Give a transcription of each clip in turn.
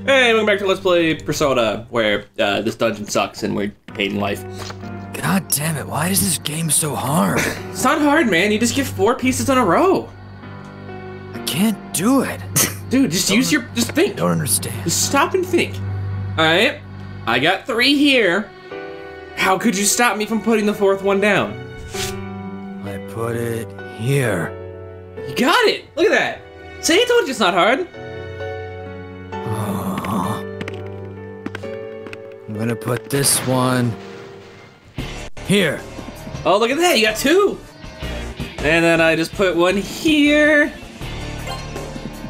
Hey, welcome back to Let's Play Persona, where this dungeon sucks and we're hating life. God damn it, why is this game so hard? It's not hard, man. You just get 4 pieces in a row. I can't do it. Dude, just think. I don't understand. Just stop and think. Alright, I got 3 here. How could you stop me from putting the 4th one down? I put it here. You got it! Look at that! See, I told you it's not hard. I'm gonna put this one here. Oh, look at that, you got 2! And then I just put 1 here.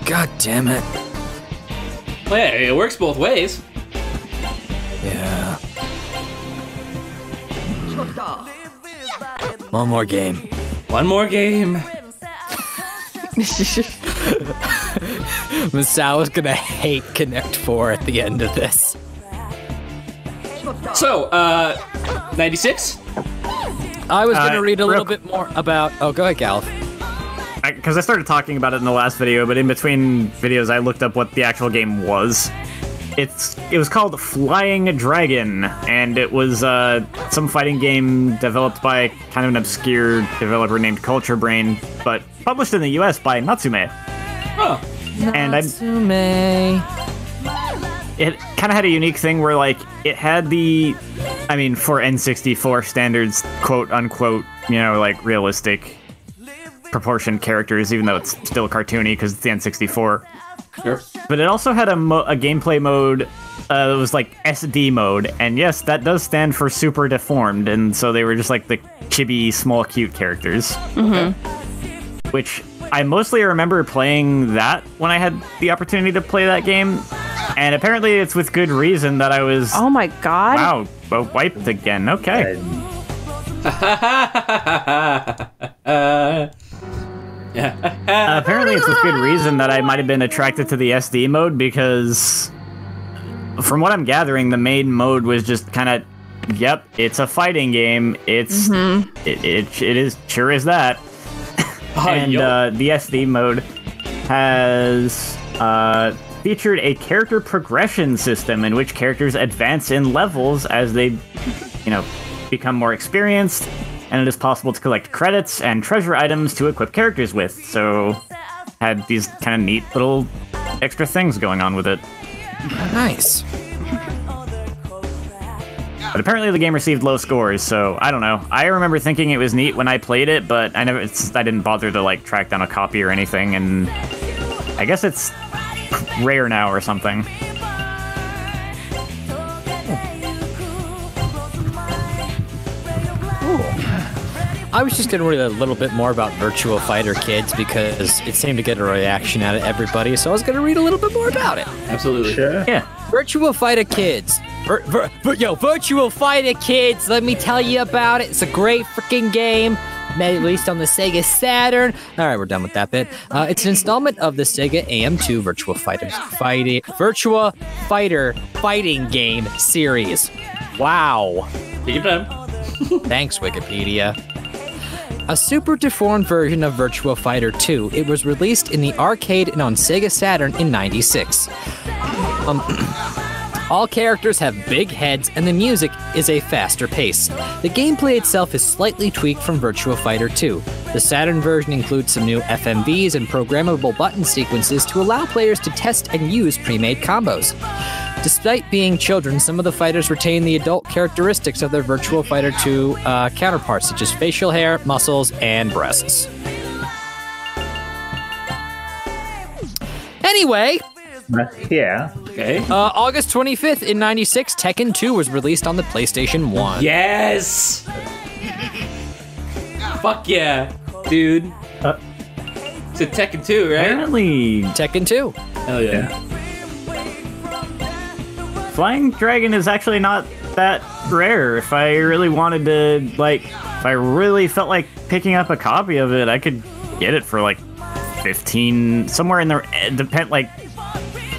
God damn it. Well, yeah, it works both ways. Yeah. One more game. One more game. Masao is gonna hate Connect 4 at the end of this. So, 96? I was gonna read a little bit more about... Oh, go ahead, Galuf. Because I started talking about it in the last video, but in between videos I looked up what the actual game was. It was called Flying Dragon, and it was some fighting game developed by kind of an obscure developer named Culture Brain, but published in the US by Natsume. Oh. And Natsume. It kind of had a unique thing where, like, it had the, I mean, for N64 standards, quote unquote, you know, like, realistic proportioned characters, even though it's still cartoony because it's the N64. Sure. But it also had a gameplay mode that was like SD mode, and yes, that does stand for super deformed, and so they were just like the chibi, small, cute characters. Okay. Which I mostly remember playing that when I had the opportunity to play that game, and apparently it's with good reason that I was... Oh my god. Wow, wiped again, okay. Apparently it's with good reason that I might have been attracted to the SD mode, because from what I'm gathering, the main mode was just kind of, yep, it's a fighting game. It's it is sure as that. And the SD mode has featured a character progression system in which characters advance in levels as they, you know, become more experienced. And it is possible to collect credits and treasure items to equip characters with, so had these kind of neat little extra things going on with it. Nice. But apparently the game received low scores, so I don't know. I remember thinking it was neat when I played it, but I didn't bother to like track down a copy or anything, and I guess it's rare now or something. I was just going to read a little bit more about Virtua Fighter Kids because it seemed to get a reaction out of everybody, so I was going to read a little bit more about it. Absolutely. Sure. Yeah. Virtua Fighter Kids. Virtua Fighter Kids, let me tell you about it. It's a great freaking game. Released on the Sega Saturn. All right, we're done with that bit. It's an installment of the Sega AM2 Virtua Fighter fighting game series. Wow. Take your time. Thanks, Wikipedia. A super deformed version of Virtua Fighter 2, it was released in the arcade and on Sega Saturn in '96. All characters have big heads, and the music is a faster pace. The gameplay itself is slightly tweaked from Virtua Fighter 2. The Saturn version includes some new FMVs and programmable button sequences to allow players to test and use pre-made combos. Despite being children, some of the fighters retain the adult characteristics of their Virtua Fighter 2 counterparts, such as facial hair, muscles, and breasts. Anyway... Yeah. Okay. August 25th in '96, Tekken 2 was released on the PlayStation 1. Yes! Fuck yeah, dude. It's a Tekken 2, right? Apparently... Tekken 2. Hell yeah. Flying Dragon is actually not that rare. If I really wanted to, like, if I really felt like picking up a copy of it, I could get it for like 15, somewhere in the, like,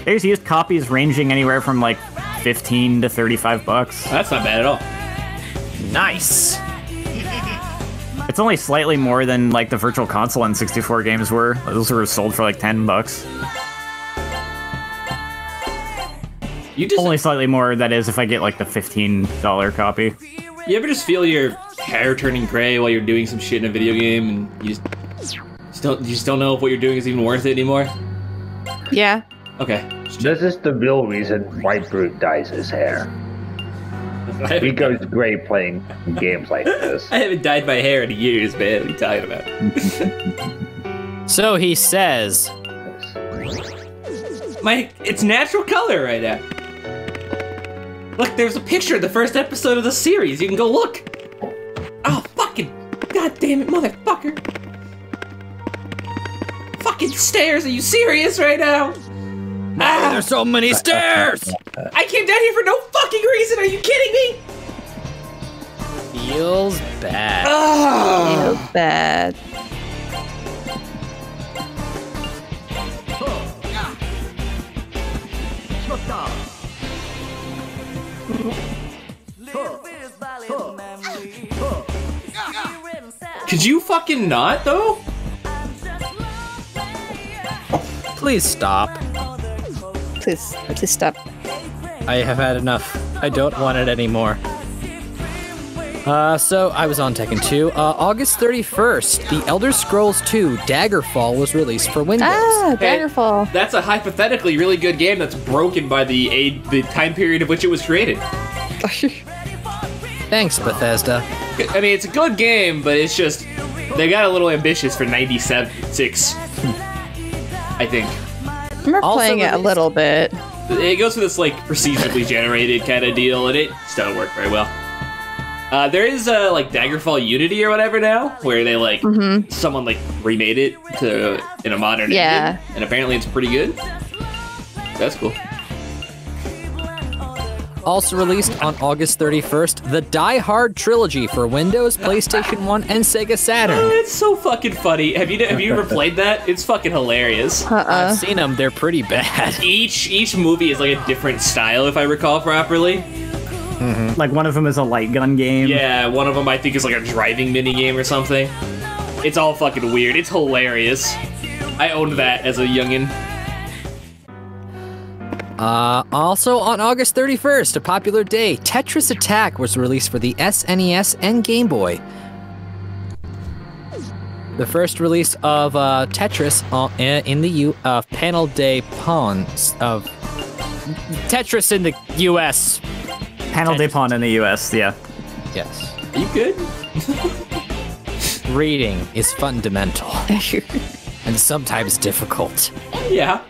there's used copies ranging anywhere from like 15 to 35 bucks. That's not bad at all. Nice. It's only slightly more than like the Virtual Console N64 games were. Those were sold for like 10 bucks. You just Only slightly more, that is, if I get, like, the $15 copy. You ever just feel your hair turning gray while you're doing some shit in a video game, and you just don't know if what you're doing is even worth it anymore? Yeah. Okay. This is the real reason White Brute dyes his hair. He goes gray playing games like this. I haven't dyed my hair in years, man. What are you talking about? So he says, It's natural color right now. Look, there's a picture of the first episode of the series. You can go look. Oh, fucking, god damn it, motherfucker. Fucking stairs, are you serious right now? "Why are there so many stairs?" I came down here for no fucking reason, are you kidding me? Feels bad. Oh. Feels bad. Could you fucking not, though? Please stop. Please stop. I have had enough. I don't want it anymore. So I was on Tekken 2. August 31st, The Elder Scrolls 2 Daggerfall was released for Windows. Ah, Daggerfall. That's a hypothetically really good game that's broken by the time period of which it was created. Thanks, Bethesda. I mean, it's a good game, but it's just, they got a little ambitious for 96, I think. I remember Also playing it a released- little bit. It goes for this, like, procedurally generated kind of deal, and it just doesn't work very well. There is, like, Daggerfall Unity or whatever now, where they, like, someone, like, remade it in a modern engine, and apparently it's pretty good. That's cool. Also released on August 31st, the Die Hard trilogy for Windows, PlayStation 1, and Sega Oh, Saturn. it's so fucking funny. Have you ever played that? It's fucking hilarious. I've seen them, they're pretty bad. Each movie is, like, a different style, if I recall properly. Like, one of them is a light gun game. Yeah, one of them I think is like a driving mini game or something. It's all fucking weird. It's hilarious. I owned that as a youngin'. Also on August 31st, a popular day, Tetris Attack was released for the SNES and Game Boy. The first release of Tetris in the Panel de Pons of Tetris in the U.S. Panel de Pon in the US, yeah. Yes. Are you good? Reading is fundamental and sometimes difficult. Yeah.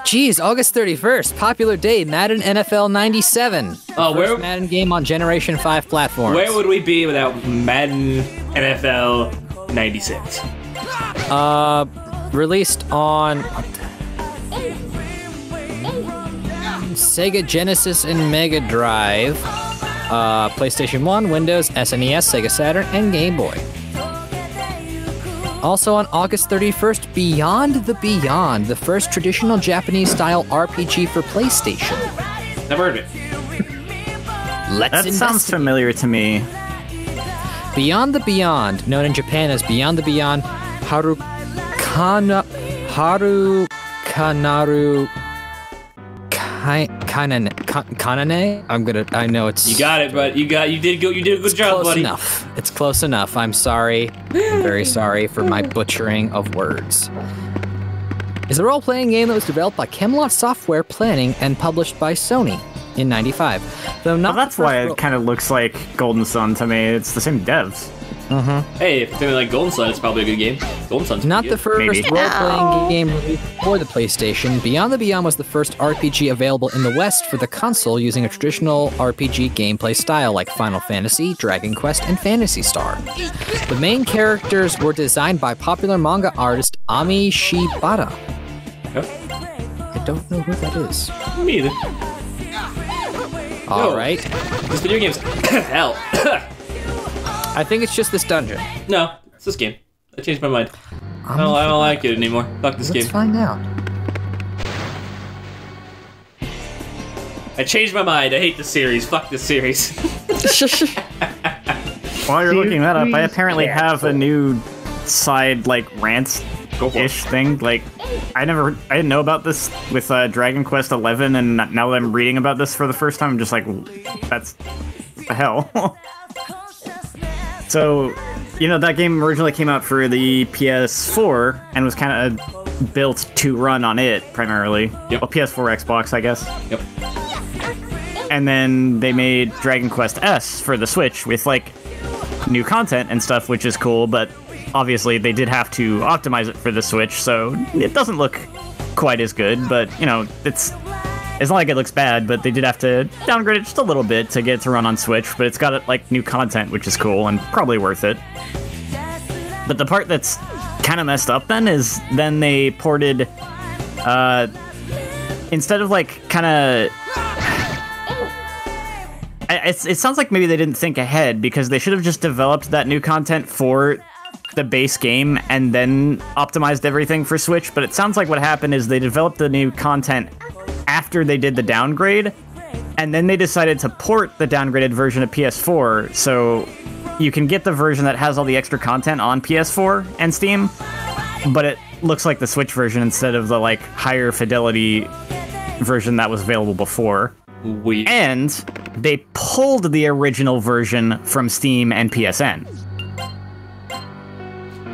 Geez, August 31st, popular day, Madden NFL 97. Oh, First where Madden game on Generation 5 platforms. where would we be without Madden NFL 96? Released on Sega Genesis and Mega Drive, PlayStation 1, Windows, SNES, Sega Saturn, and Game Boy. Also on August 31st, Beyond the Beyond, the first traditional Japanese-style RPG for PlayStation. Never heard of it. Let's That sounds investigate. familiar to me. Beyond the Beyond, known in Japan as Beyond the Beyond Harukanaru Kanane. I know it's. You got it, but you did a good job, close buddy. enough. It's close enough. I'm sorry. I'm very sorry for my butchering of words. Is a role-playing game that was developed by Camelot Software Planning and published by Sony in '95. Though not. Well, that's the why first it kind of looks like Golden Sun to me. It's the same devs. Hey, if it's something like Golden Sun, it's probably a good game. Golden Sun's Not pretty the good. first Maybe. role-playing game released for the PlayStation. Beyond the Beyond was the first RPG available in the West for the console using a traditional RPG gameplay style like Final Fantasy, Dragon Quest, and Phantasy Star. The main characters were designed by popular manga artist Ami Shibata. Huh? I don't know who that is. Me either. All No. right. This video game's hell. I think it's just this dungeon. No, it's this game. I changed my mind. I don't like it anymore. Fuck this Let's game. find out. I changed my mind. I hate this series. Fuck this series. While you're looking that up, I apparently have a new side, like, Go for it. rant-ish thing. Like, I didn't know about this with Dragon Quest 11, and now that I'm reading about this for the first time, I'm just like, that's what the hell. So, that game originally came out for the PS4 and was kind of built to run on it primarily. Yep. Well, PS4, Xbox, I guess. Yep. And then they made Dragon Quest S for the Switch with like new content and stuff, which is cool, but obviously they did have to optimize it for the Switch, so it doesn't look quite as good, but it's not like it looks bad, but they did have to downgrade it just a little bit to get it to run on Switch, but it's got like new content, which is cool and probably worth it. But the part that's kind of messed up is then they ported instead of like kind of it sounds like maybe they didn't think ahead, because they should have just developed that new content for the base game and then optimized everything for Switch. But it sounds like what happened is they developed the new content after they did the downgrade, and then they decided to port the downgraded version of PS4, so you can get the version that has all the extra content on PS4 and Steam, but it looks like the Switch version instead of the like higher fidelity version that was available before. And they pulled the original version from Steam and PSN.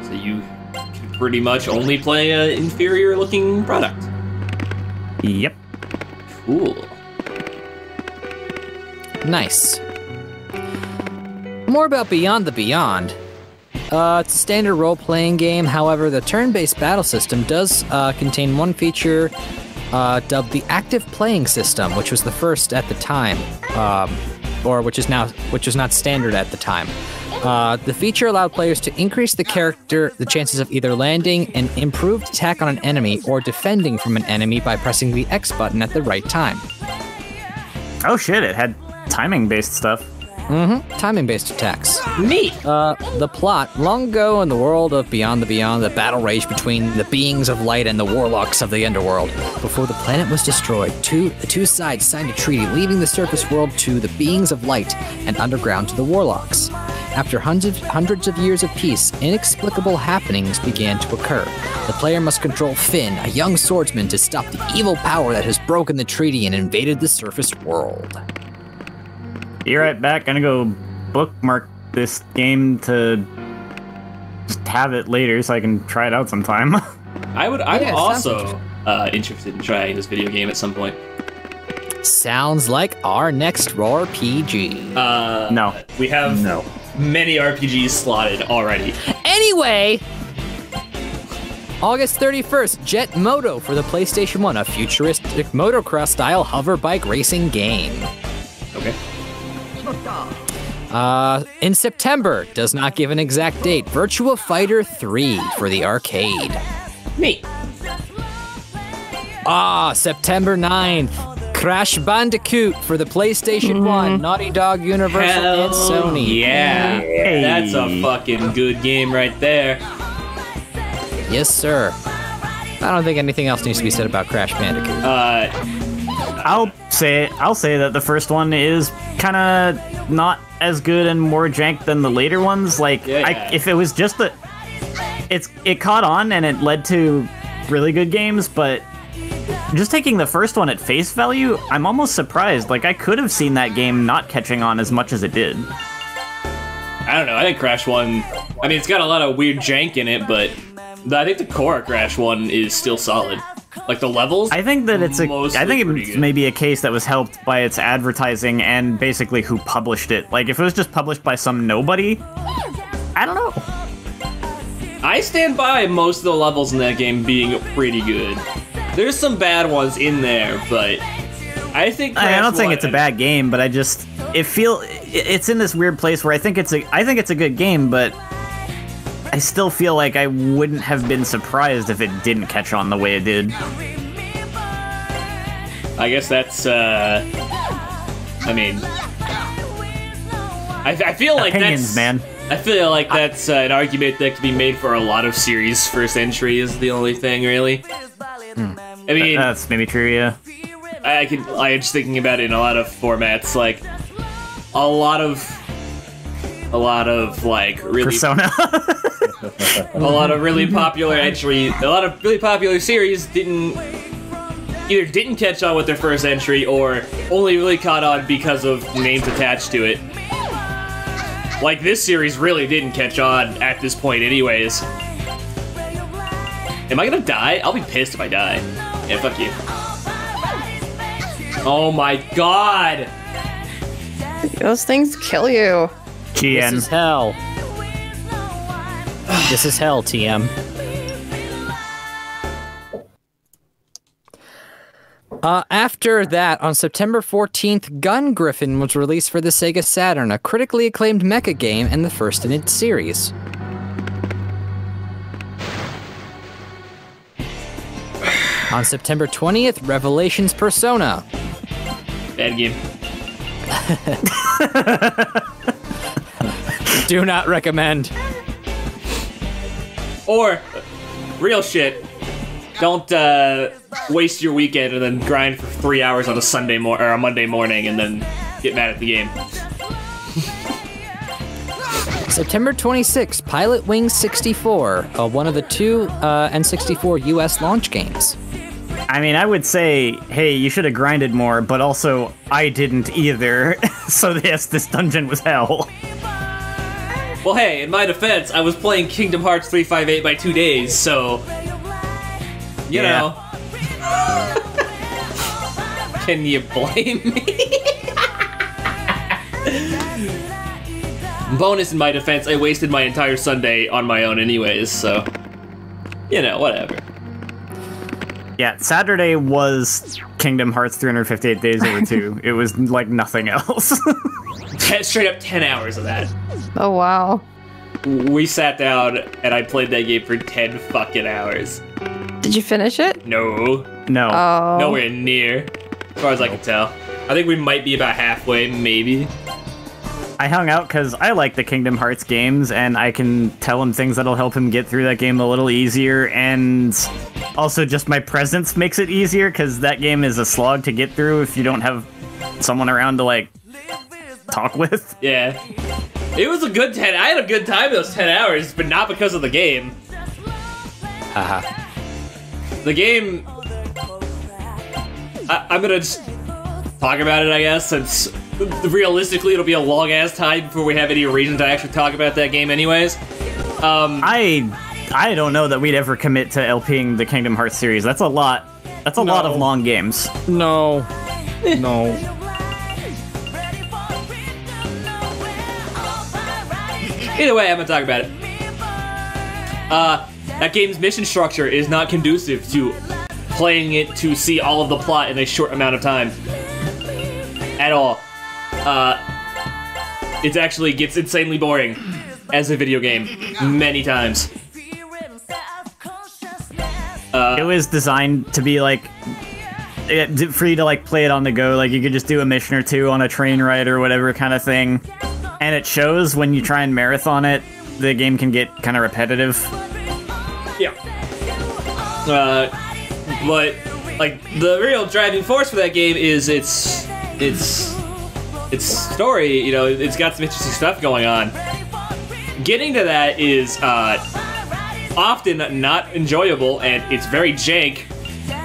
So you can pretty much only play an inferior looking product. Yep. Cool. Nice. More about Beyond the Beyond. It's a standard role-playing game, however, the turn-based battle system does contain one feature dubbed the active playing system, which was the first at the time, which is not standard at the time. The feature allowed players to increase the chances of either landing an improved attack on an enemy or defending from an enemy by pressing the X button at the right time. Oh shit, it had timing-based stuff. Timing-based attacks. Neat! The plot. Long ago in the world of Beyond the Beyond, the battle raged between the beings of light and the warlocks of the underworld. Before the planet was destroyed, the two sides signed a treaty, leaving the surface world to the beings of light and underground to the warlocks. After hundreds of years of peace, inexplicable happenings began to occur. The player must control Finn, a young swordsman, to stop the evil power that has broken the treaty and invaded the surface world. Be right back. Gonna go bookmark this game to just have it later so I can try it out sometime. I'm also interested in trying this video game at some point. Sounds like our next RPG. No. We have many RPGs slotted already. Anyway, August 31st, Jet Moto for the PlayStation 1, a futuristic motocross-style hover bike racing game. Okay. In September, does not give an exact date, Virtua Fighter 3 for the arcade. Neat. September 9th, Crash Bandicoot for the PlayStation 1, Naughty Dog, Universal, and Sony. Yeah. Hey. That's a fucking good game right there. Yes, sir. I don't think anything else needs to be said about Crash Bandicoot. I'll say that the first one is kind of not as good and more jank than the later ones. Like, if it was just it caught on and it led to really good games, but just taking the first one at face value, I'm almost surprised. Like, I could have seen that game not catching on as much as it did. I don't know. I think Crash 1, I mean, it's got a lot of weird jank in it, but I think the core Crash 1 is still solid. Like the levels, I think that it's maybe a case that was helped by its advertising and basically who published it. Like, if it was just published by some nobody, I don't know. I stand by most of the levels in that game being pretty good. There's some bad ones in there, but I think I don't think it's a bad game, but it's in this weird place where I think it's a good game, but I still feel like I wouldn't have been surprised if it didn't catch on the way it did. I guess that's, I mean, I feel like Opinions, man. I feel like that's an argument that could be made for a lot of series. First entry is the only thing, really. I mean, that's maybe true, yeah. I'm just thinking about it in a lot of formats, like a lot of like really Persona. a lot of really popular series either didn't catch on with their first entry or only really caught on because of names attached to it. Like, this series really didn't catch on at this point anyways. Am I gonna die? I'll be pissed if I die. Yeah, fuck you. Oh my god! Those things kill you. This is hell. This is hell, TM. After that, on September 14th, Gun Griffin was released for the Sega Saturn, a critically acclaimed mecha game and the first in its series. On September 20th, Revelations Persona. Bad game. Do not recommend. Or, real shit, don't waste your weekend and then grind for 3 hours on a Monday morning and then get mad at the game. September 26th, Pilot Wings 64, one of the two N64 US launch games. I mean, I would say, hey, you should have grinded more, but also, I didn't either. So yes, this dungeon was hell. Well, hey, in my defense, I was playing Kingdom Hearts 358 by 2 days, so... You know. Can you blame me? Bonus in my defense, I wasted my entire Sunday on my own anyways, so... You know, whatever. Yeah, Saturday was Kingdom Hearts 358 Days Over 2. It was like nothing else. Straight up 10 hours of that. Oh, wow. We sat down and I played that game for 10 fucking hours. Did you finish it? No. No. Oh. Nowhere near. As far as I can tell. I think we might be about halfway, maybe. I hung out because I like the Kingdom Hearts games, and I can tell him things that'll help him get through that game a little easier, and also just my presence makes it easier, because that game is a slog to get through if you don't have someone around to, like, talk with. Yeah. It was a good 10. I had a good time those 10 hours, but not because of the game. Haha. The game... I'm gonna just talk about it, I guess, since realistically it'll be a long-ass time before we have any reason to actually talk about that game anyways. I don't know that we'd ever commit to LPing the Kingdom Hearts series. That's a lot. That's a lot of long games. No. No. Either way, I'm gonna talk about it. That game's mission structure is not conducive to playing it to see all of the plot in a short amount of time. At all. It actually gets insanely boring as a video game many times. It was designed to be like for you to like play it on the go. Like you could just do a mission or two on a train ride or whatever kind of thing, and it shows when you try and marathon it. The game can get kind of repetitive. Yeah. But like the real driving force for that game is its story. You know, it's got some interesting stuff going on. Getting to that is often not enjoyable, and it's very jank.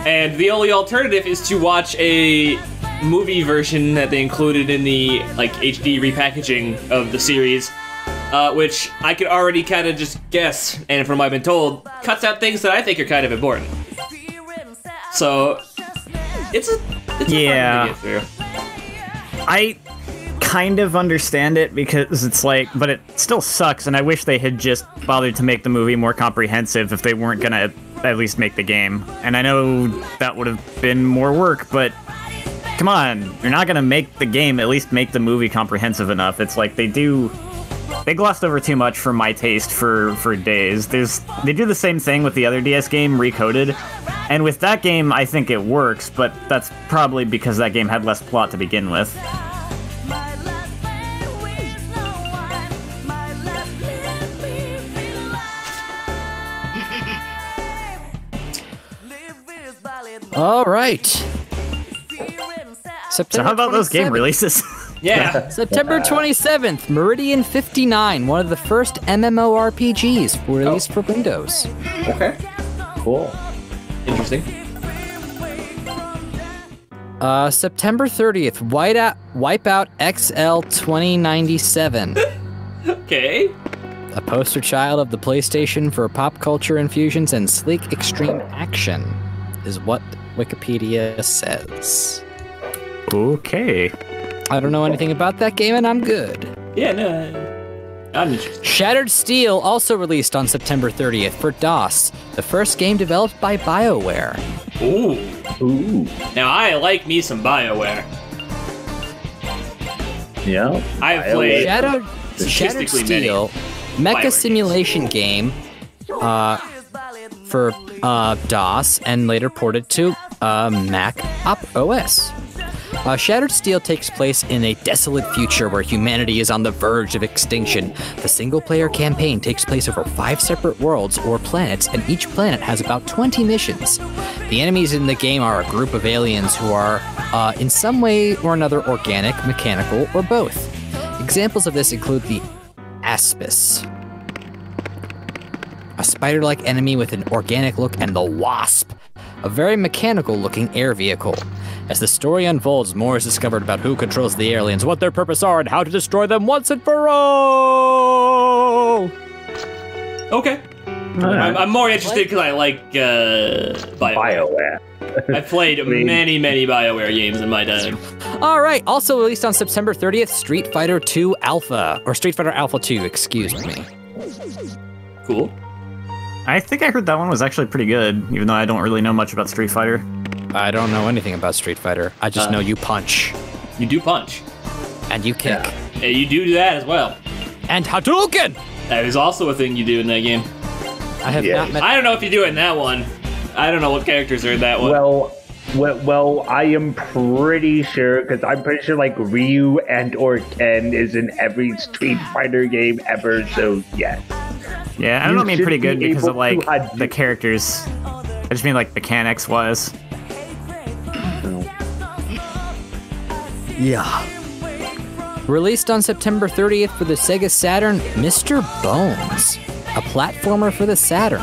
And the only alternative is to watch a movie version that they included in the like HD repackaging of the series, which I could already kind of just guess, and from what I've been told, cuts out things that I think are kind of important. So it's a fun one to get through. I kind of understand it because it's like, but it still sucks, and I wish they had just bothered to make the movie more comprehensive if they weren't gonna at least make the game. And I know that would have been more work, but come on, you're not gonna make the game, at least make the movie comprehensive enough. It's like they glossed over too much for my taste for Days. They do the same thing with the other DS game, Recoded, and with that game I think it works, but that's probably because that game had less plot to begin with. All right. So how about those game releases? Yeah. September 27th, Meridian 59, one of the first MMORPGs released for Windows. Okay. Cool. Interesting. September 30th, Wipeout XL 2097. Okay. A poster child of the PlayStation for pop culture infusions and sleek extreme action, is what Wikipedia says. Okay. I don't know anything about that game, and I'm good. Yeah, no. I'm interested. Shattered Steel also released on September 30th for DOS, the first game developed by BioWare. Ooh. Ooh. Now, I like me some BioWare. Yeah. I've played Shattered statistically Steel, many mecha BioWare simulation game for DOS and later ported to Mac OS. Shattered Steel takes place in a desolate future where humanity is on the verge of extinction. The single-player campaign takes place over 5 separate worlds or planets, and each planet has about 20 missions. The enemies in the game are a group of aliens who are, in some way or another, organic, mechanical, or both. Examples of this include the Aspis, a spider-like enemy with an organic look, and the Wasp, a very mechanical-looking air vehicle. As the story unfolds, more is discovered about who controls the aliens, what their purpose are, and how to destroy them once and for all! Okay. I'm more interested because I like BioWare. I've played many BioWare games in my time. All right, also released on September 30th, Street Fighter 2 Alpha, or Street Fighter Alpha 2, excuse me. Cool. I think I heard that one was actually pretty good, even though I don't really know much about Street Fighter. I don't know anything about Street Fighter. I just know you punch. You do punch. And you kick. Yeah, you do that as well. And Hadouken! That is also a thing you do in that game. I have not met... I don't know if you do it in that one. I don't know what characters are in that one. Well, I am pretty sure, because I'm pretty sure like Ryu and or Ken is in every Street Fighter game ever, so yes. Yeah, I don't mean pretty good because of like the characters. I just mean like mechanics-wise. Yeah. Released on September 30th for the Sega Saturn, Mr. Bones, a platformer for the Saturn.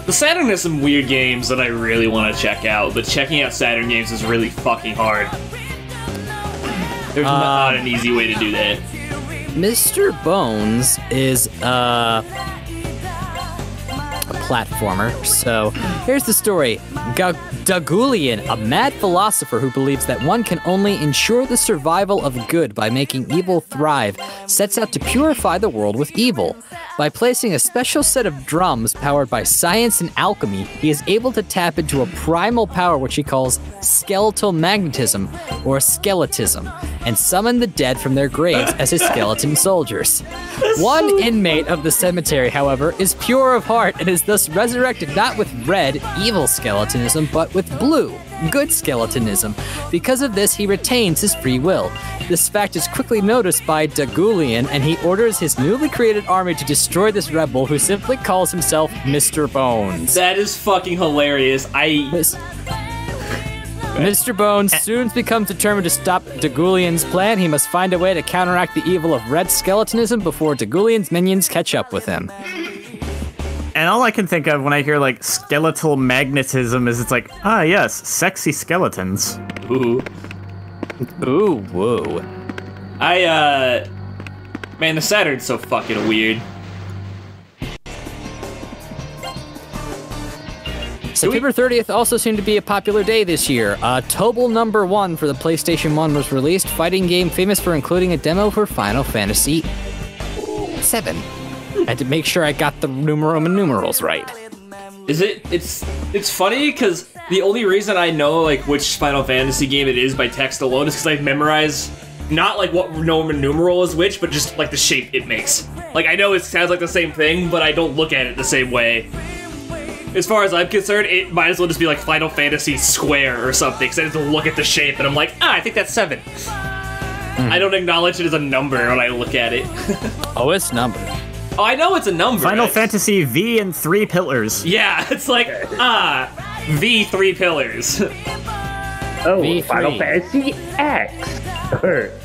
The Saturn has some weird games that I really want to check out, but checking out Saturn games is really fucking hard. There's not an easy way to do that. Mr. Bones is a platformer. So here's the story. Dagulian, a mad philosopher who believes that one can only ensure the survival of good by making evil thrive, sets out to purify the world with evil. By placing a special set of drums powered by science and alchemy, he is able to tap into a primal power which he calls skeletal magnetism, or skeletism, and summon the dead from their graves as his skeleton soldiers. One inmate of the cemetery, however, is pure of heart and is thus resurrected not with red, evil skeletonism, but with blue, good skeletonism. Because of this, he retains his free will. This fact is quickly noticed by Dagulian, and he orders his newly created army to destroy this rebel who simply calls himself Mr. Bones. That is fucking hilarious. Mr. Bones soon becomes determined to stop Dagulian's plan. He must find a way to counteract the evil of red skeletonism before Dagulian's minions catch up with him. And all I can think of when I hear like skeletal magnetism is it's like, ah yes, sexy skeletons. Ooh. Ooh, whoa. Man, the Saturn's so fucking weird. September 30th also seemed to be a popular day this year. Tobal No. 1 for the PlayStation 1 was released, fighting game famous for including a demo for Final Fantasy VII. I had to make sure I got the Roman numerals right. It's funny because the only reason I know like which Final Fantasy game it is by text alone is because I've memorized not like what Roman numeral is which, but just like the shape it makes. Like I know it sounds like the same thing, but I don't look at it the same way. As far as I'm concerned, it might as well just be like Final Fantasy Square or something, because I have to look at the shape and I'm like, I think that's 7. I don't acknowledge it as a number when I look at it. Oh, it's numbered. Oh, I know it's a number. Final Fantasy V and 3 pillars. Yeah, it's like, V 3 pillars. Oh, V3. Final Fantasy X.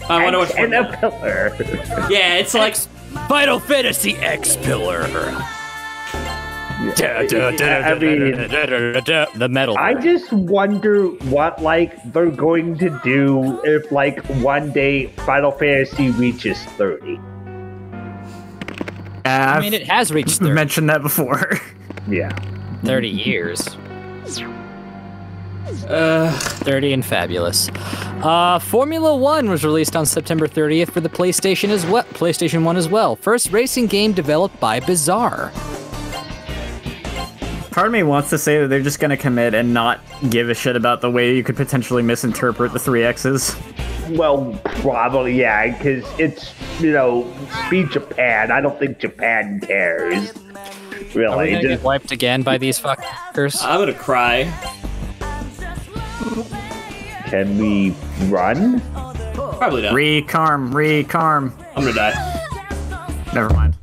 I wonder which and one. a pillar. Yeah, it's like Final Fantasy X Pillar. The metal. I just wonder what they're going to do if one day Final Fantasy reaches 30. I mean, it has reached 30, mentioned that before. Yeah. 30 years. 30 and fabulous. Formula 1 was released on September 30th for the PlayStation 1 as well. First racing game developed by Bizarre. Part of me wants to say that they're just going to commit and not give a shit about the way you could potentially misinterpret the 3X's. Well, probably, yeah, because it's, be Japan. I don't think Japan cares. Really. Are we gonna get wiped again by these fuckers? I'm gonna cry. Can we run? Probably not. Recarm. I'm gonna die. Never mind.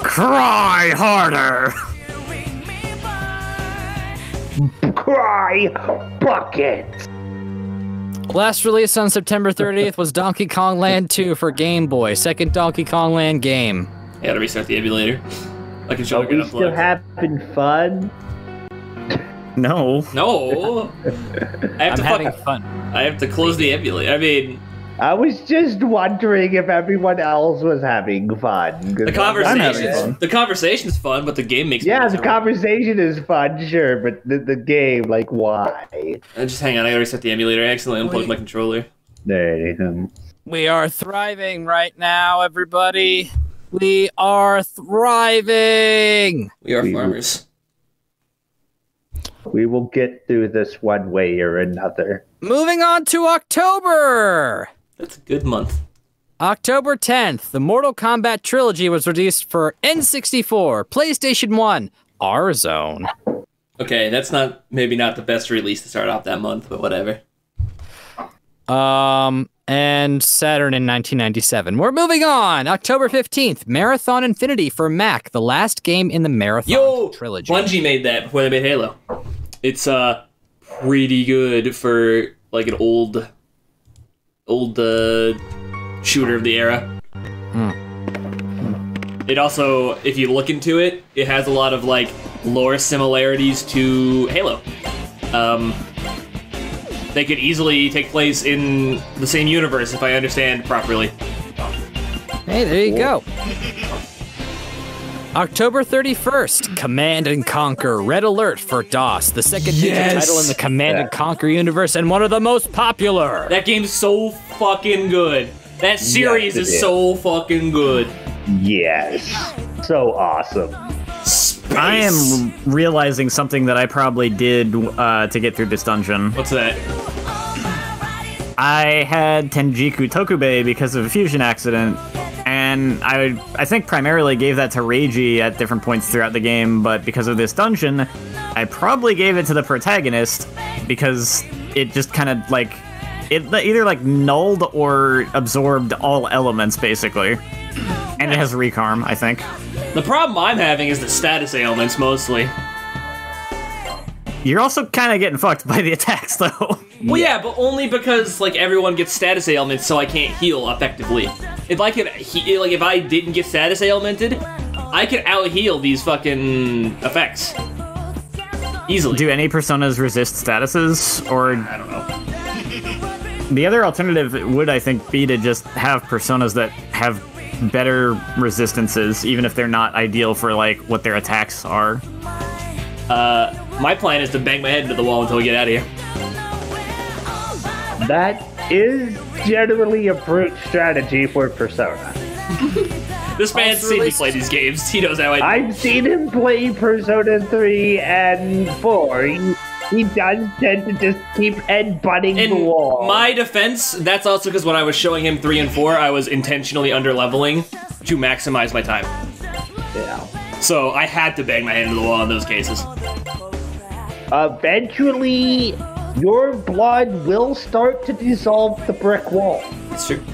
Cry harder! Cry bucket! Last release on September 30th was Donkey Kong Land 2 for Game Boy. Second Donkey Kong Land game. I gotta restart the emulator. I can show Are we still having fun? No. No. I'm having fun. I have to close the emulator. I mean, I was just wondering if everyone else was having fun. the conversation's fun, but the game makes Yeah, me the miserable. conversation is fun, sure, but the game, why? Just hang on, I gotta reset the emulator. I accidentally unplugged my controller. We are thriving right now, everybody. We are thriving. We are farmers. We will get through this one way or another. Moving on to October. That's a good month. October 10th, the Mortal Kombat trilogy was released for N64, PlayStation 1, R-Zone. Okay, that's maybe not the best release to start off that month, but whatever. And Saturn in 1997. We're moving on. October 15th, Marathon Infinity for Mac, the last game in the Marathon trilogy. Bungie made that before they made Halo. It's pretty good for an old shooter of the era. It also, if you look into it, it has a lot of lore similarities to Halo. They could easily take place in the same universe if I understand properly. Hey, there you go. October 31st, Command & Conquer Red Alert for DOS, the second major title in the Command & Conquer universe and one of the most popular. That game's so fucking good. That series is so fucking good. Yes. So awesome. Space. I am realizing something that I probably did to get through this dungeon. What's that? I had Tenjiku Tokubei because of a fusion accident, and I think primarily gave that to Reiji at different points throughout the game, but because of this dungeon, I probably gave it to the protagonist because it just kind of it either nulled or absorbed all elements basically. And it has recarm, I think. The problem I'm having is the status ailments mostly. You're also kind of getting fucked by the attacks, though. Well, yeah, but only because everyone gets status ailments, so I can't heal effectively. If I could, if I didn't get status ailmented, I could out heal these fucking effects easily. Do any personas resist statuses, or I don't know. The other alternative would, I think, be to just have personas that have better resistances, even if they're not ideal for what their attacks are. My plan is to bang my head into the wall until we get out of here. That is generally a brute strategy for Persona. This man's seen me play these games. He knows how I do. I've seen him play Persona 3 and 4. He does tend to just keep headbutting the wall. In my defense, that's also because when I was showing him 3 and 4, I was intentionally under-leveling to maximize my time. Yeah. So I had to bang my head into the wall in those cases. Eventually, your blood will start to dissolve the brick wall. It's true.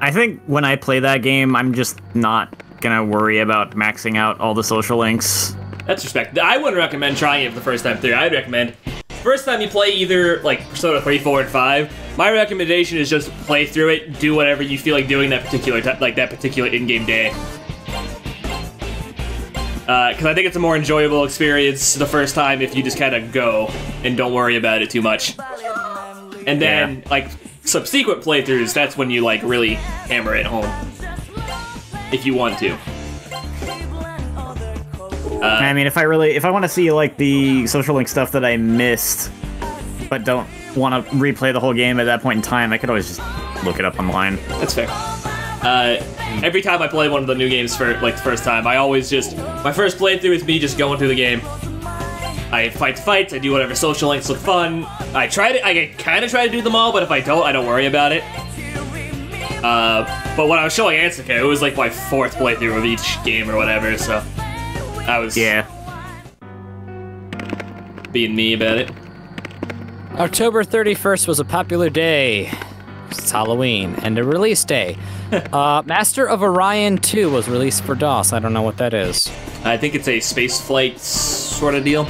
I think when I play that game, I'm just not gonna worry about maxing out all the social links. That's respect. I wouldn't recommend trying it for the first time through. I'd recommend first time you play either like Persona 3, 4, and 5. My recommendation is just play through it, do whatever you feel like doing that particular that particular in-game day. Because I think it's a more enjoyable experience the first time if you just kind of go and don't worry about it too much. And then, like, subsequent playthroughs, that's when you, like, really hammer it home. If you want to. I mean, if I want to see, like, the social link stuff that I missed, but don't want to replay the whole game at that point in time, I could always just look it up online. That's fair. Every time I play one of the new games for, like, the first time, I always just... My first playthrough is me just going through the game. I fight fights, I do whatever social links look fun. I kind of try to do them all, but if I don't worry about it. But when I was showing Anstca, it was, like, my 4th playthrough of each game or whatever, so... I was... Yeah. Being me about it. October 31st was a popular day. It's Halloween, and a release day. Master of Orion 2 was released for DOS. I don't know what that is. I think it's a space flight sort of deal.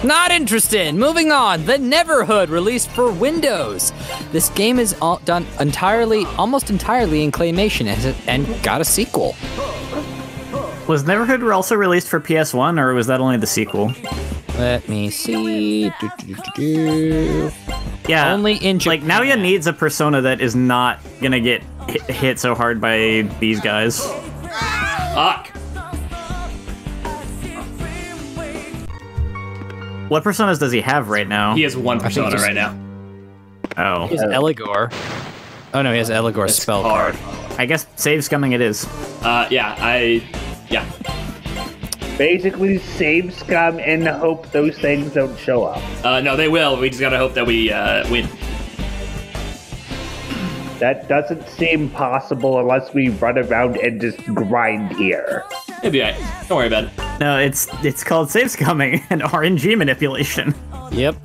Not interested. Moving on. The Neverhood released for Windows. This game is done almost entirely in claymation and got a sequel. Was Neverhood also released for PS1, or was that only the sequel? Let me see. Yeah, only in Japan. Like, Naoya needs a Persona that is not gonna get hit so hard by these guys. Fuck. What Personas does he have right now? He has one Persona right now. Oh. He has Eligor. Oh no, he has Eligor's spell card. I guess save scumming it is. Yeah. Basically, save scum and hope those things don't show up. No, they will. We just gotta hope that we win. That doesn't seem possible unless we run around and just grind here. It'll be alright. Don't worry about it. No, it's called save scumming and RNG manipulation. Yep.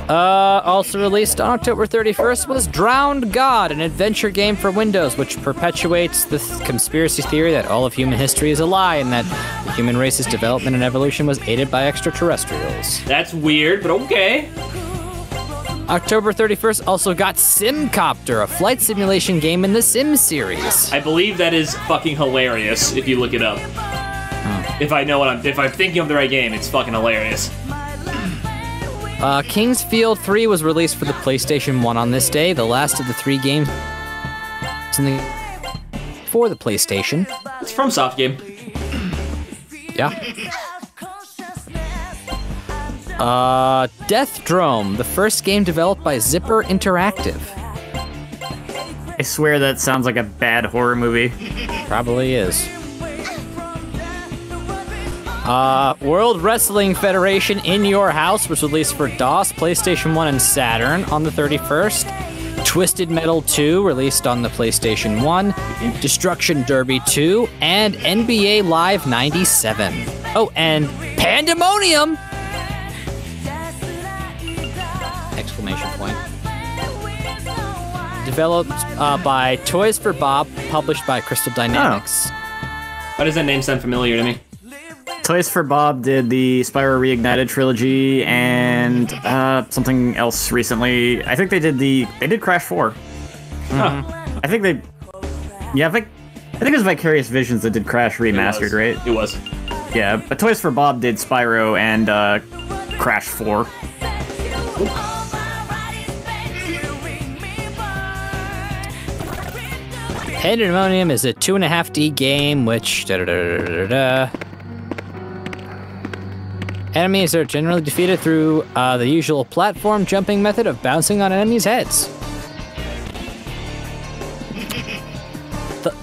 Also released on October 31st was Drowned God, an adventure game for Windows, which perpetuates the conspiracy theory that all of human history is a lie and that the human race's development and evolution was aided by extraterrestrials. That's weird, but okay. October 31st also got Simcopter, a flight simulation game in the Sim series. I believe that is fucking hilarious if you look it up. If I'm thinking of the right game, it's fucking hilarious. King's Field 3 was released for the PlayStation 1 on this day, the last of the 3 games for the PlayStation. It's from Soft Game. Yeah. Death Drome, the first game developed by Zipper Interactive. I swear that sounds like a bad horror movie. Probably is. World Wrestling Federation In Your House was released for DOS, PlayStation 1, and Saturn on the 31st. Twisted Metal 2 released on the PlayStation 1. Destruction Derby 2, and NBA Live 97. Oh, and Pandemonium! Exclamation point. Developed by Toys for Bob, published by Crystal Dynamics. Why does that name sound familiar to me? Toys for Bob did the Spyro Reignited trilogy and something else recently. I think they did Crash 4. Huh. I think it was Vicarious Visions that did Crash Remastered, right? It was. Yeah, but Toys for Bob did Spyro and Crash 4. Pandemonium is a 2.5D game which enemies are generally defeated through the usual platform jumping method of bouncing on enemies' heads.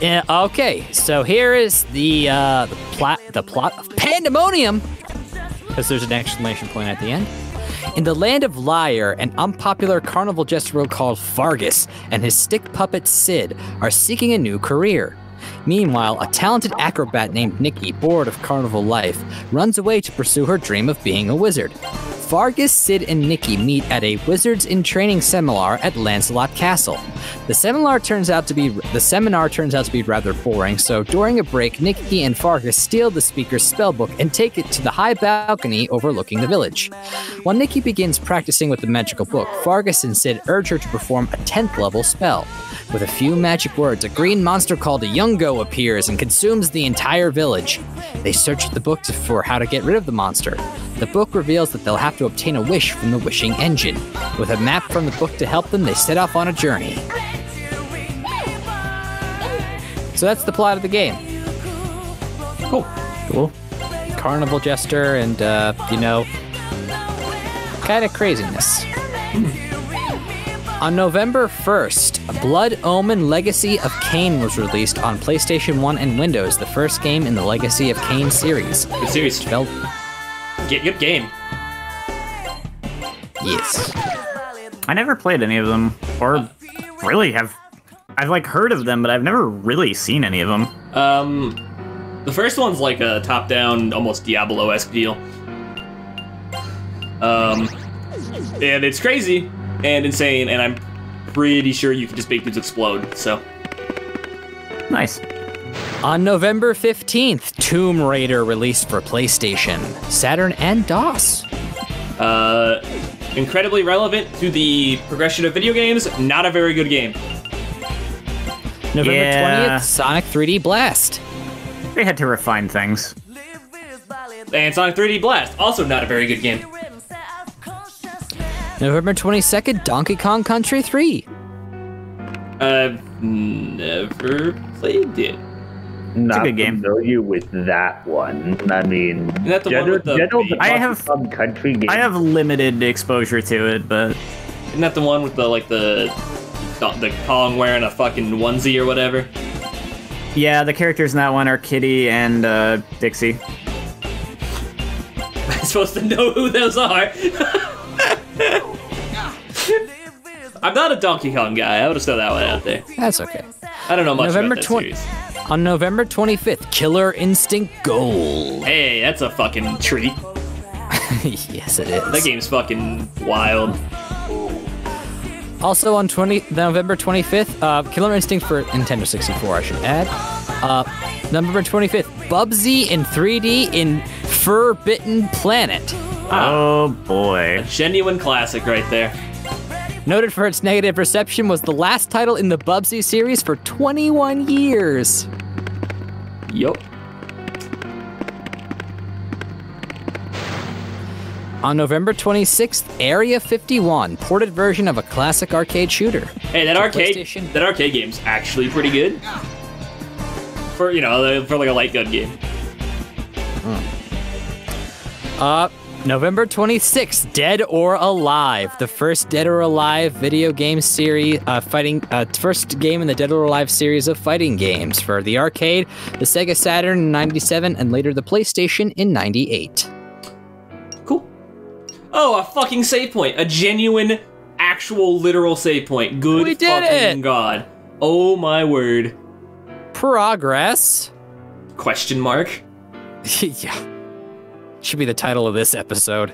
Okay, so here is the plot of Pandemonium, because there's an exclamation point at the end. In the land of Lyre, an unpopular carnival jester called Vargas and his stick puppet Sid are seeking a new career. Meanwhile, a talented acrobat named Nikki, bored of carnival life, runs away to pursue her dream of being a wizard. Vargas, Sid, and Nikki meet at a Wizards in Training seminar at Lancelot Castle. The seminar turns out to be rather boring, so during a break, Nikki and Vargas steal the speaker's spellbook and take it to the high balcony overlooking the village. While Nikki begins practicing with the magical book, Vargas and Sid urge her to perform a 10th level spell. With a few magic words, a green monster called a Yungo appears and consumes the entire village. They search the book for how to get rid of the monster. The book reveals that they'll have to obtain a wish from the wishing engine. With a map from the book to help them, they set off on a journey. So that's the plot of the game. Cool. Carnival jester and, kind of craziness. On November 1st, Blood Omen Legacy of Kain was released on PlayStation 1 and Windows, the first game in the Legacy of Kain series. Good series. Good game. Yes. I never played any of them, or really have. I've heard of them, but I've never really seen any of them. The first one's like a top-down, almost Diablo-esque deal. And it's crazy and insane, and I'm pretty sure you can just make dudes explode, so. Nice. On November 15th, Tomb Raider released for PlayStation, Saturn, and DOS. Incredibly relevant to the progression of video games, not a very good game. November 20th, Sonic 3D Blast. They had to refine things. And Sonic 3D Blast, also not a very good game. November 22nd, Donkey Kong Country 3. Never played it. Not a good game. familiar with that one. I mean, Isn't that the one with the baby? I have some country game. I have limited exposure to it, but Isn't that the one with the Kong wearing a fucking onesie or whatever? yeah, the characters in that one are Kitty and Dixie. I'm supposed to know who those are. I'm not a Donkey Kong guy. I would have thrown that one out there. That's okay. I don't know much about that series. On November 25th, Killer Instinct Gold. Hey, that's a fucking treat. Yes, it is. That game's fucking wild. Also on November 25th, Killer Instinct for Nintendo 64, I should add. November 25th, Bubsy in 3D in Forbidden Planet. Oh boy. A genuine classic right there. Noted for its negative reception, was the last title in the Bubsy series for 21 years. Yup. On November 26th, Area 51, ported version of a classic arcade shooter. Hey, that arcade game's actually pretty good. For like a light gun game. November 26th, Dead or Alive, the first Dead or Alive video game series, first game in the Dead or Alive series of fighting games for the arcade, the Sega Saturn in '97, and later the PlayStation in '98. Cool. Oh, a fucking save point. A genuine, actual, literal save point. Good We did fucking it! God. Oh my word. Progress. Question mark. Yeah. Should be the title of this episode.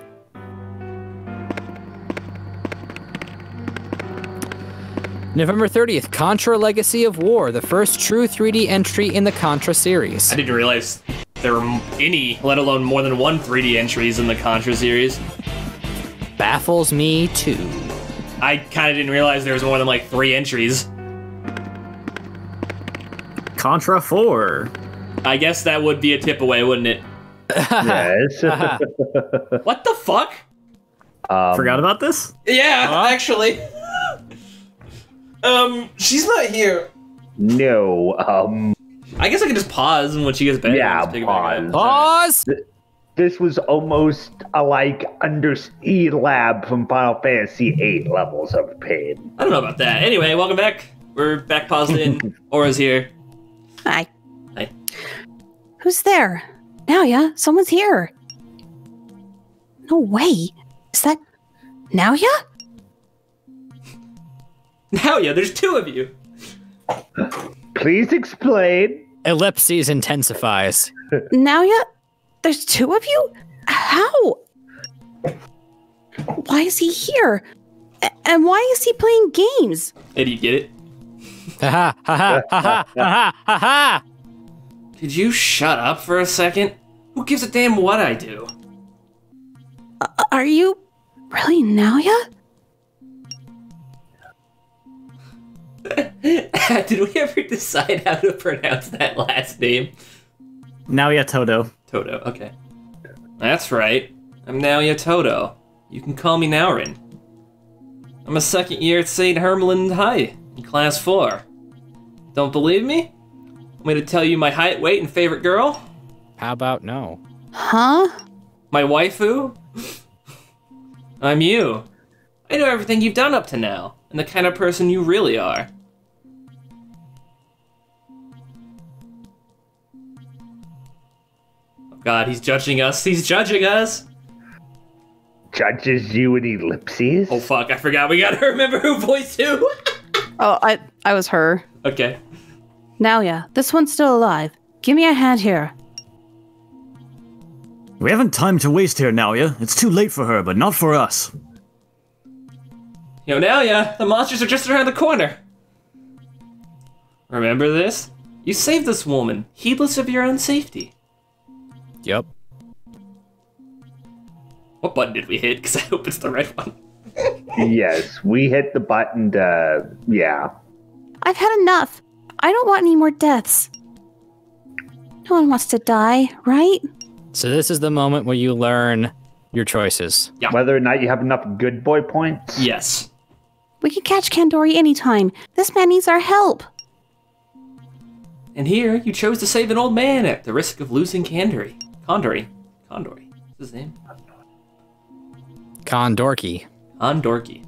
November 30th, Contra Legacy of War, the first true 3D entry in the Contra series. I didn't realize there were any, let alone more than one 3D entries in the Contra series. Baffles me too. I kind of didn't realize there was more than like 3 entries. Contra 4. I guess that would be a tip away, wouldn't it? Yes. What the fuck? Forgot about this? Yeah, actually. She's not here. No. I guess I can just pause and when she gets back. Yeah, just pick it back up. Pause! This was almost like Undersea Lab from Final Fantasy VIII levels of pain. I don't know about that. Anyway, welcome back. We're back paused in. Aura's here. Hi. Hi. Who's there? Now, yeah, someone's here. No way. Is that Naoya? Now, yeah, there's 2 of you. Please explain. Ellipses intensifies. Naoya? There's 2 of you? How? Why is he here? And why is he playing games? Hey, do you get it? Ha ha ha ha ha ha ha ha! Could you shut up for a second? Who gives a damn what I do? Are you really Naoya? Did we ever decide how to pronounce that last name? Naoya Todo. Toto, okay. That's right. I'm Naoya Toto. You can call me Naurin. I'm a second year at St. Hermelin High, in class 4. Don't believe me? Want me to tell you my height, weight, and favorite girl? How about no? Huh? My waifu? I'm you. I know everything you've done up to now, and the kind of person you really are. Oh God, he's judging us. He's judging us! Judges you in ellipses? Oh fuck, I forgot. We gotta remember who voiced who. Oh, I was her. Okay. Naoya, this one's still alive. Give me a hand here. We haven't time to waste here, Naoya. It's too late for her, but not for us. Yo, Naoya, the monsters are just around the corner. Remember this? You saved this woman, heedless of your own safety. Yep. What button did we hit? Because I hope it's the right one. Yes, we hit the button to, yeah. I've had enough. I don't want any more deaths. No one wants to die, right? So this is the moment where you learn your choices. Yeah. Whether or not you have enough good boy points. Yes. We can catch Kandori anytime. This man needs our help. And here, you chose to save an old man at the risk of losing Kandori. Kondori. What's his name? Kondorki. Kondorki.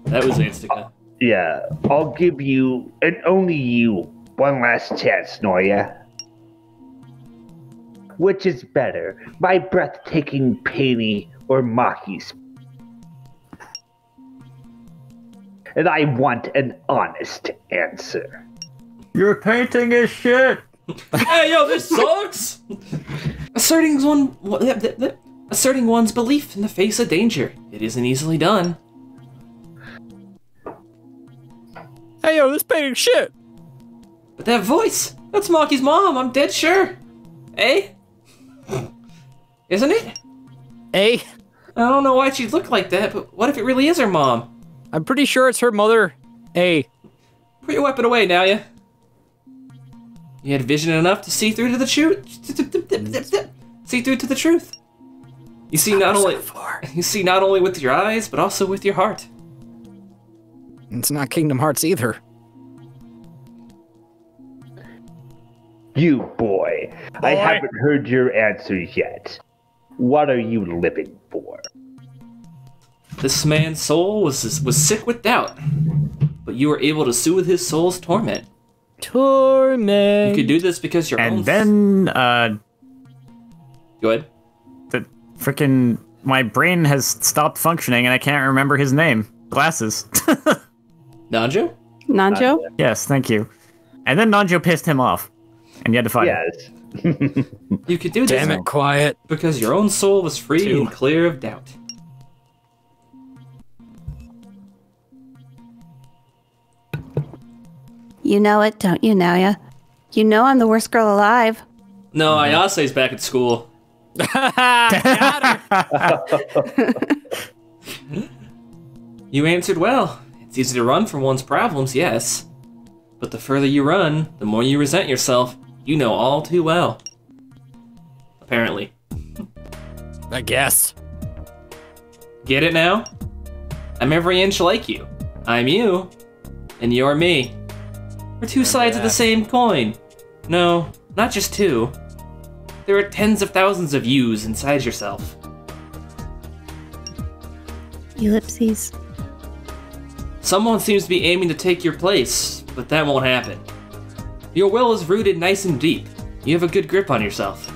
That was Anstca. Yeah, I'll give you, and only you, one last chance, Noya. Which is better, my breathtaking painting or Maki's? And I want an honest answer. Your painting is shit! Hey, yo, this sucks! Asserting one's belief in the face of danger. It isn't easily done. Hey yo, this painting shit! But that voice, that's Maki's mom, I'm dead sure. Eh? Isn't it? Eh? I don't know why she'd look like that, but what if it really is her mom? I'm pretty sure it's her mother. Eh? Put your weapon away, Naoya. You had vision enough to see through to the truth. See through to the truth. You see not only with your eyes, but also with your heart. It's not Kingdom Hearts either. You boy, I haven't heard your answer yet. What are you living for? This man's soul was sick with doubt, but you were able to soothe his soul's torment. Torment. You could do this because your own... And then, Go ahead. the frickin' my brain has stopped functioning and I can't remember his name. Glasses. Nanjo? Nanjo? Yes, thank you. And then Nanjo pissed him off. And you had to fight him. Yes. You could do this Damn it, quiet. because your own soul was free and clear of doubt. You know it, don't you, Naoya? You know I'm the worst girl alive. No, Ayase's back at school. Got her. You answered well. It's easy to run from one's problems, yes. But the further you run, the more you resent yourself. You know all too well. Apparently. I guess. Get it now? I'm every inch like you. I'm you. And you're me. We're two sides of the same coin. No, not just two. There are tens of thousands of yous inside yourself. Ellipses. Someone seems to be aiming to take your place, but that won't happen. Your will is rooted nice and deep. You have a good grip on yourself.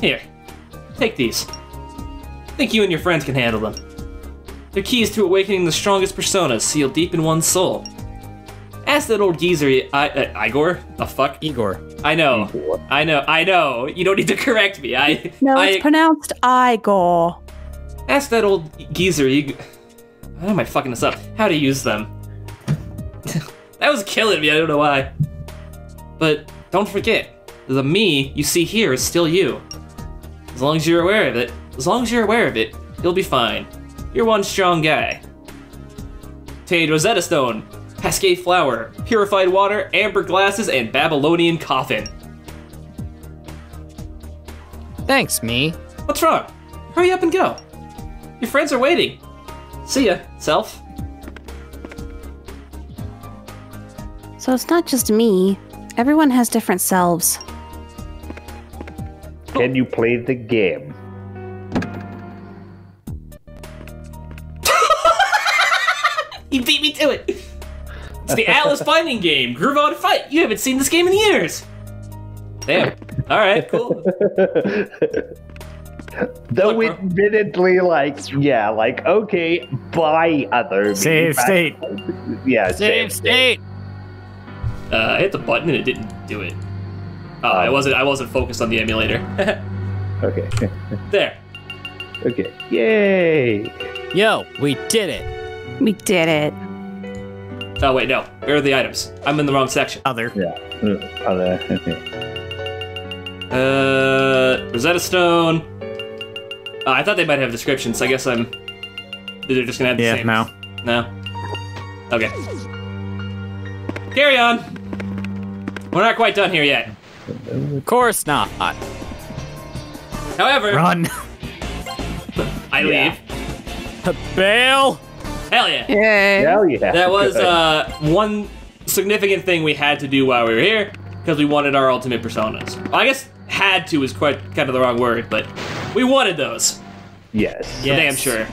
Here, take these. Think you and your friends can handle them. They're keys to awakening the strongest personas sealed deep in one's soul. Ask that old geezer, Igor? The fuck? Igor. I know. You don't need to correct me. No, it's pronounced Igor. Ask that old geezer, how am I fucking this up? How to use them. That was killing me, I don't know why. But don't forget, the me you see here is still you. As long as you're aware of it, you'll be fine. You're one strong guy. Obtained Rosetta Stone, Cascade Flower, Purified Water, Amber Glasses, and Babylonian Coffin. Thanks, me. What's wrong? Hurry up and go. Your friends are waiting. See ya, self. So it's not just me. Everyone has different selves. Can you play the game? He beat me to it. It's the Atlas fighting game. Groove on fight. You haven't seen this game in years. Damn. All right, cool. Though Look, bro. admittedly, okay, buy other Save state. Yeah, Save state. I hit the button and it didn't do it. I wasn't focused on the emulator. Okay. There. Okay. Yay! Yo, we did it. We did it. Oh wait, no. Where are the items? I'm in the wrong section. Other. Yeah. Other. Rosetta Stone. I thought they might have descriptions. I guess they're just gonna have the same. No. No. Okay. Carry on. We're not quite done here yet. Of course not. However, Run. I leave. Bail. Hell yeah. Yay. Hell yeah. That was one significant thing we had to do while we were here because we wanted our ultimate personas. Well, I guess "had to" is quite kind of the wrong word, but we wanted those. Yes. For damn sure.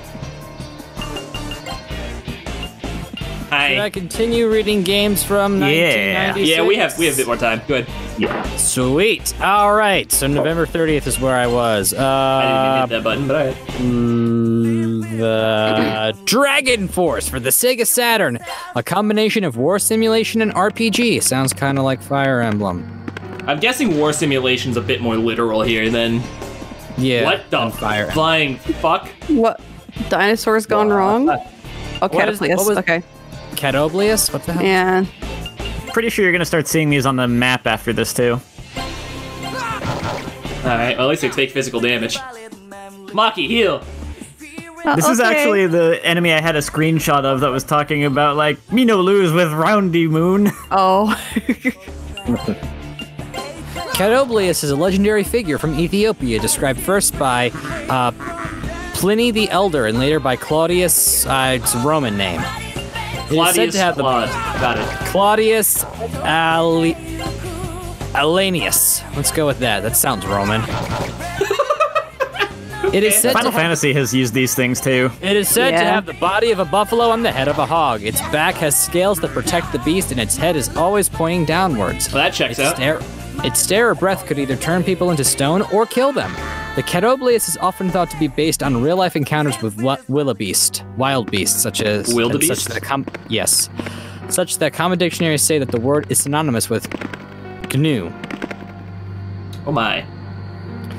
Should I Hi. continue reading games from 1996? Yeah, we have a bit more time. Good. Yeah. Sweet. All right. So November 30th is where I was. I didn't even hit that button, but alright. The Dragon Force for the Sega Saturn, a combination of war simulation and RPG. Sounds kind of like Fire Emblem. I'm guessing war simulation's a bit more literal here than Yeah. what the Fire Emblem. flying fuck? What? Dinosaurs gone wrong? Oh, What is- Catapleus. what was- Okay. Catoblius? What the hell? Yeah. Pretty sure you're gonna start seeing these on the map after this too. Alright, well, at least they take physical damage. Maki, heal! This is Okay. actually the enemy I had a screenshot of that was talking about, like, me no lose with Roundy Moon. Oh. Catoblius is a legendary figure from Ethiopia, described first by Pliny the Elder and later by Claudius, it's a Roman name. It is said Claudius to have the Claude. Got it. Claudius Alanius. Let's go with that. That sounds Roman. It is said Final to have, Fantasy has used these things too. it is said to Yeah. have the body of a buffalo and the head of a hog. Its back has scales that protect the beast, and its head is always pointing downwards. Well, that checks out. Its stare or breath could either turn people into stone or kill them. The Catoblius is often thought to be based on real-life encounters with wildebeest, wild beasts, such as Wildebeest? such that common dictionaries say that the word is synonymous with gnu. Oh my.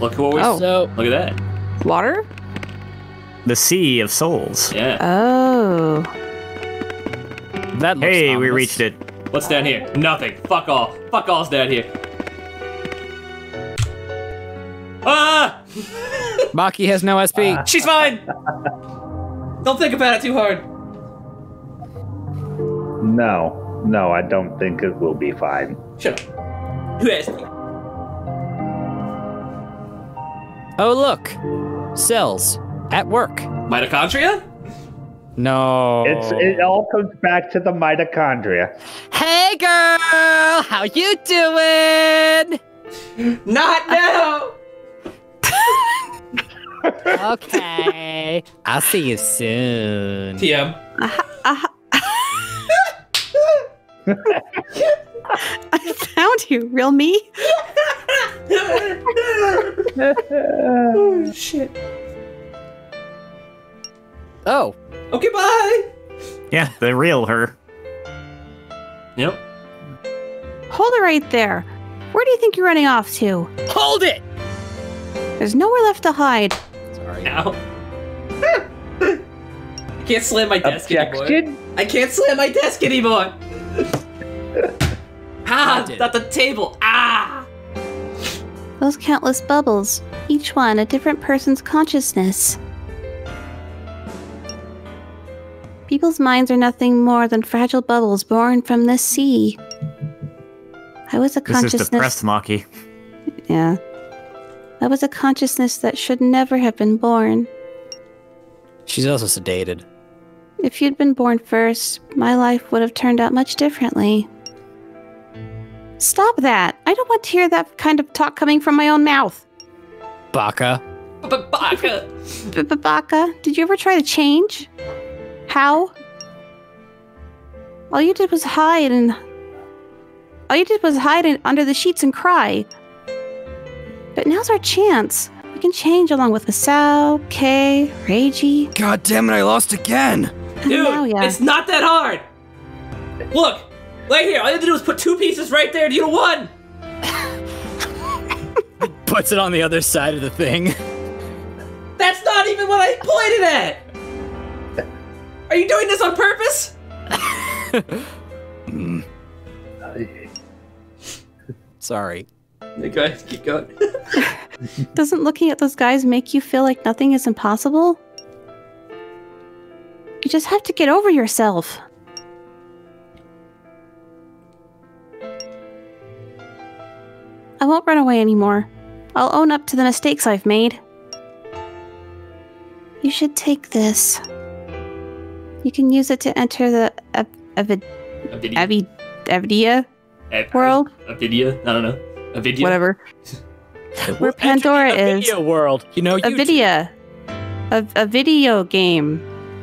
Look what we Oh. So Look at that. Water? The Sea of Souls. Yeah. Oh. that looks Hey, we ominous. reached it. What's down here? Nothing. Fuck all. Fuck all's down here. Ah! Maki has no SP. She's fine! Don't think about it too hard. No, I don't think it will be fine. Shut up. Who asked you? Oh, look. Cells. At work. Mitochondria? No. It all comes back to the mitochondria. Hey, girl! How you doing? Not now! Okay. I'll see you soon. TM. I found you, real me. Oh, shit. Oh. Okay, bye! Yeah, the real her. Yep. Hold it right there. Where do you think you're running off to? Hold it! There's nowhere left to hide. Sorry. Ow. I can't slam my desk anymore. Objection? I can't slam my desk anymore. Ah, did. not the table. Ah. Those countless bubbles, each one a different person's consciousness. People's minds are nothing more than fragile bubbles born from the sea. I was a This consciousness. is depressed, Maki. Yeah. I was a consciousness that should never have been born. She's also sedated. If you'd been born first, my life would have turned out much differently. Stop that! I don't want to hear that kind of talk coming from my own mouth. Baka. Baka. Baka, did you ever try to change? How? All you did was hide under the sheets and cry. But now's our chance. We can change along with Masao, Kay, Reiji. God damn it, I lost again! Dude, Now, yeah. it's not that hard. Look, right here. All you have to do is put 2 pieces right there and you get 1. Puts it on the other side of the thing. That's not even what I pointed at. Are you doing this on purpose? Sorry. Hey guys, keep going. Doesn't looking at those guys make you feel like nothing is impossible? You just have to get over yourself. I won't run away anymore. I'll own up to the mistakes I've made. You should take this. You can use it to enter the Avidia world? Avidia? I don't know. Avidia? Whatever. Where Pandora is. Video world. You know, Avidia. A video game.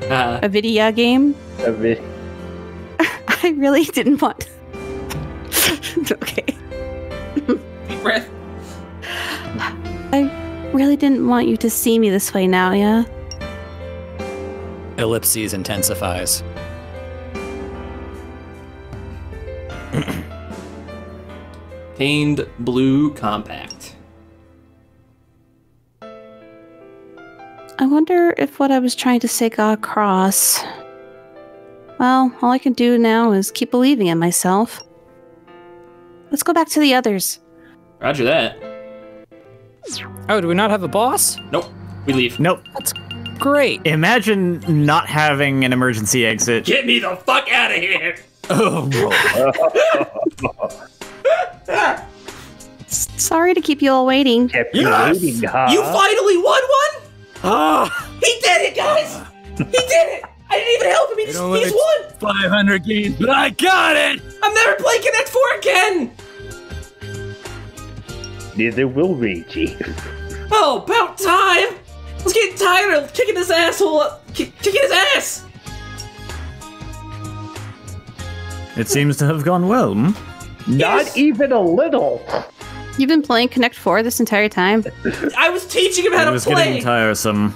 A video game? I really didn't want... Okay. Deep breath. I really didn't want you to see me this way now, yeah? Ellipses intensifies. Contained blue compact. I wonder if what I was trying to say got across. Well, all I can do now is keep believing in myself. Let's go back to the others. Roger that. Oh, do we not have a boss? Nope. We leave. Nope. That's great. Imagine not having an emergency exit. Get me the fuck out of here! Sorry to keep you all waiting. Kept you waiting, huh? You finally won one? Ah, He did it, guys! He did it! I didn't even help him. He's won! 500 games, but I got it! I'm never playing Connect 4 again! Neither will Reiji. Oh, about time! I was getting tired of kicking this asshole up. Kicking his ass! It seems to have gone well. Hmm? Not even a little. You've been playing Connect 4 this entire time? I was teaching him how It to was play! getting tiresome.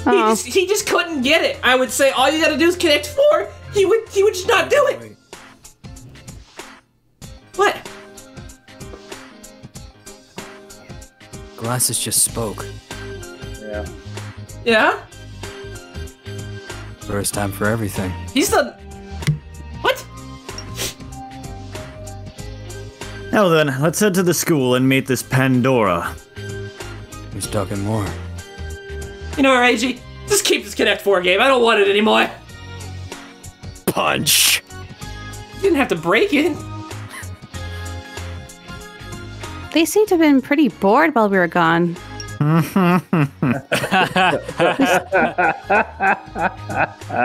Oh. He just couldn't get it. I would say, all you gotta do is Connect 4. He would just not do it. What? Glasses just spoke. Yeah. Yeah? First time for everything. He's the... What? Now then, let's head to the school and meet this Pandora. Who's talking more? You know, Reiji, just keep this Connect 4 game. I don't want it anymore. punch. You didn't have to break it. They seem to have been pretty bored while we were gone.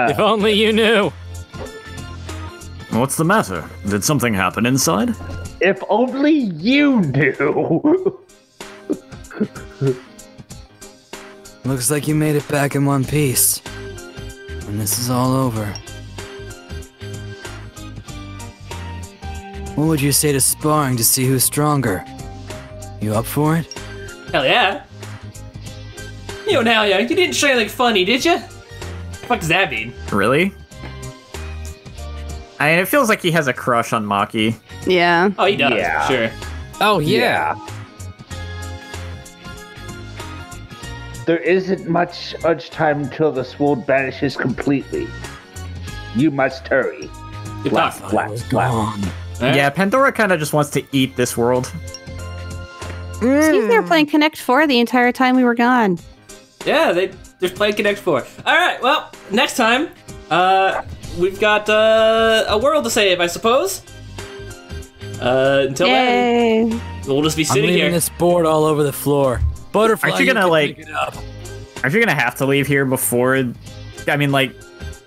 If only you knew. What's the matter? Did something happen inside? If only you knew. Looks like you made it back in one piece. And this is all over. What would you say to sparring to see who's stronger? You up for it? Hell yeah. You know, you didn't say anything funny, did you? What the fuck does that mean? Really? I mean, it feels like he has a crush on Maki. Yeah. Oh, he does. Yeah. Sure. Oh, yeah. There isn't much time until the sword vanishes completely. You must hurry. Good Flap, talk. flap, flap. Alright. Yeah, Pandora kind of just wants to eat this world. Seems they were playing Connect 4 the entire time we were gone. Yeah, they're playing Connect 4. Alright, well, next time, we've got a world to save, I suppose. Until then, Yay. we'll just be I'm sitting leaving here. this board all over the floor. Butterfly, Aren't you gonna, can like- pick it up. Aren't you gonna have to leave here before? I mean, like,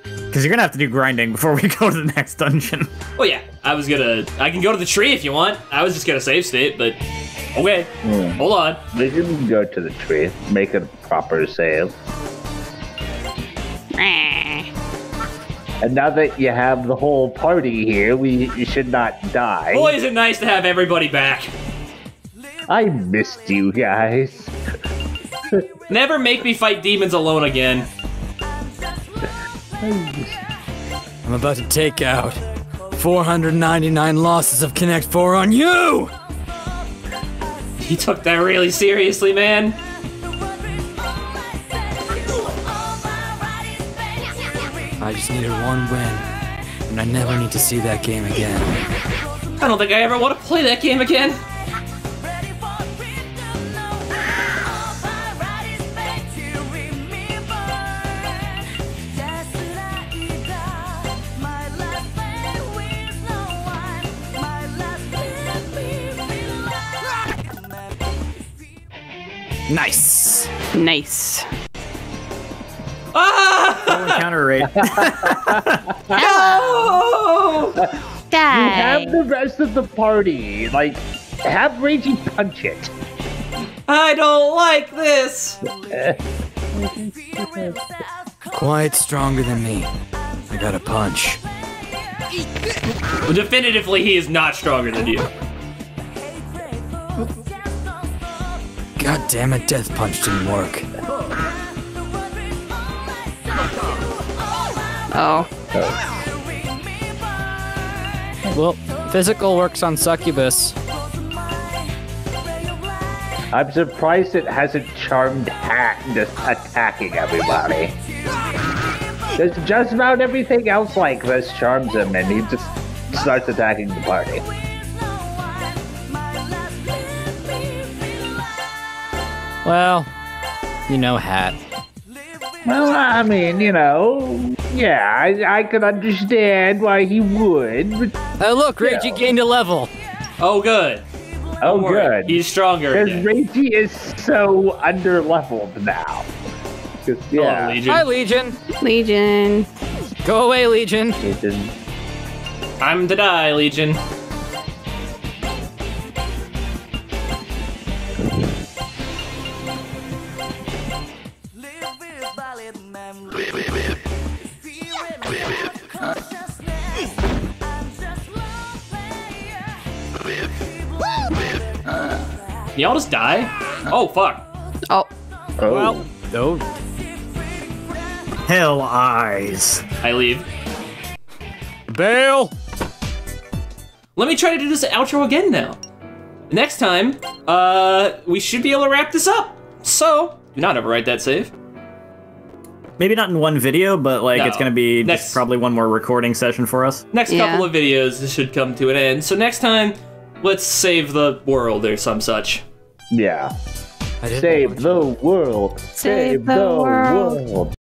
because you're gonna have to do grinding before we go to the next dungeon. Oh yeah, I can go to the tree if you want. I was just gonna save state, but okay, hold on. We can go to the tree, make a proper save. And now that you have the whole party here, you should not die. Boy, is it nice to have everybody back. I missed you guys. Never make me fight demons alone again. I'm about to take out 499 losses of Connect 4 on you! You took that really seriously, man. I just needed one win, and I never need to see that game again. I don't think I ever want to play that game again. Nice! Nice. Ah! Counter rate. Oh! Die. You have the rest of the party. Like, have Reggie punch it. I don't like this. Quite stronger than me. I got a punch. Well, definitively, he is not stronger than you. God damn it, Death Punch didn't work. Oh. Well, physical works on Succubus. I'm surprised it hasn't charmed Hat just attacking everybody. There's just about everything else like this charms him, and he just starts attacking the party. Well, you know Hat. Well, I mean, you know, yeah, I could understand why he would. But, Oh look, Reggie gained a level. Oh, good. oh, Don't worry, good. He's stronger Because again. Reggie is so under-leveled now. 'Cause, yeah. Hello, Legion. Hi, Legion. Legion. Go away, Legion. Time to die, Legion. Y'all just die? Oh, fuck. Oh. Oh. Well, oh, Hell eyes. I leave. bail. Let me try to do this outro again now. Next time, we should be able to wrap this up. So, do not overwrite that save. Maybe not in one video, but like No. it's gonna be Next- just probably one more recording session for us. Next Yeah. couple of videos, this should come to an end. So next time, let's save the world or some such. Yeah. I didn't Save the world. Save the world. world.